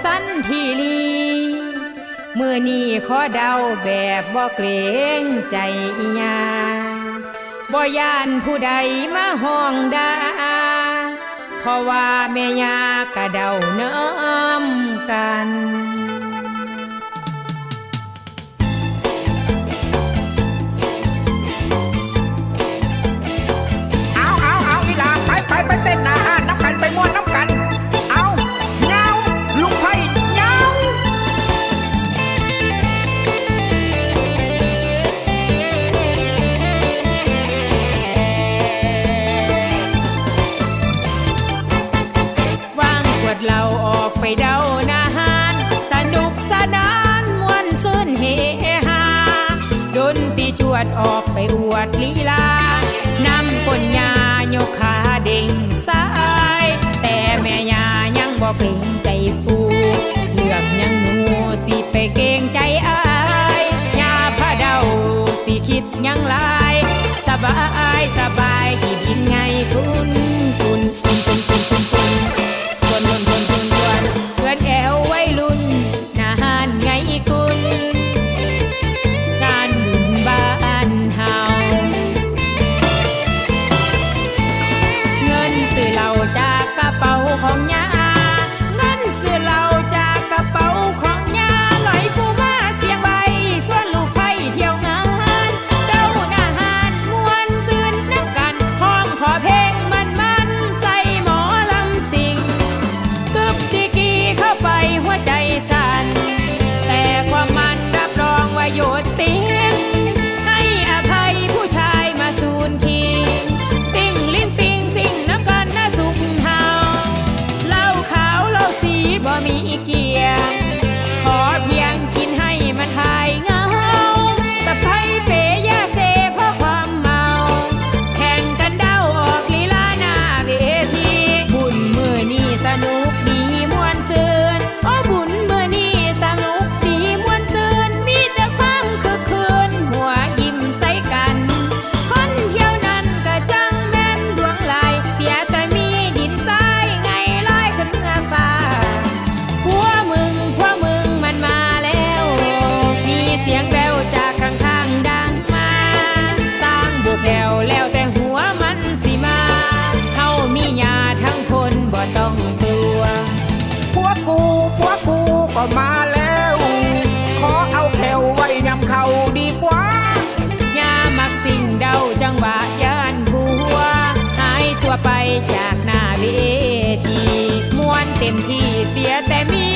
สันทีลีมือนี้ขอเดาแบบบ่เกรงใจอีหยาบ่ย่านผู้ใดมาห้องด่าเพราะว่าแม่ยากะเดาน้ำกันเอาอีหลาไปเต้นหน้าห้านน้ำกันไปม่วนน้ำกันเอาเงาลุงไผ่เงาวางขวดเหล้าออกไปเดาหน้าห้านสนุกสนานม่วนซื่นเฮฮาดนตรีจวดออกไปอวดลีลานำก้นยายกขาเด้งซ้ายแต่แม่ยายังบ่เกรงใจปูเลือกยังหนูสิไปเกรงใจอายยาพาเดาสิคิดยังลายสบายที่ดินไงคุณเพื่อนแอวไว้รุ่นหน้าห้านไงคุณงานบุญบ้านเฮาเงินซื้อเหล้าจากกระเป๋าของยาเงินซื้อเหล้าจากกระเป๋าของยาลอยผู้มาเสียงใบส่วนลูกไผ่เที่ยวงานเด้าหน้าห้านม่วนซื่นน้ำกันห้องขอเพลงมันใส่หมอลำสิงกึบตีกีเข้าไปหัวใจสั่นแต่ความมันรับรองว่าโยดติ้งให้อภัยผู้ชายมาสูนคิงติ้งลิ้นปิงสิ่งน้ำกันน่าสุขเฮาเหล้าขาวเหล้าสีบ่มีเกียงขอเพียงกินให้มันหายเหงาสะไพเปยาเซเพราะความเมาแข่งกันเด้าออกลีลาหน้าเวทีบุญมือนี้สนุกดีม่วนซื่นโอ้บุญมือนี้สนุกดีม่วนซื่นมีแต่ความคึกคืนหัวยิ้มใส่กันคนเที่ยวนั้นก็จังแม่นดวงลายเสียแต่มีดินทรายไงลายขึ้นเมื่อฟ้าพวกมึงมันมาแล้วมีเสียงแววจากข้างๆดังมาสร้างบุกแล้วแต่หัวมันสิมาเฮามีญาทั้งคนบ่ต้องกลัวพวกกูก็มาแล้วขอเอาแผ่วไว้ยำเขาดีกว่าญามักสิ่งเดาจังหวะย่านบัวหายตัวไปจากหน้าเวทีม่วนเต็มที่เสียแต่มี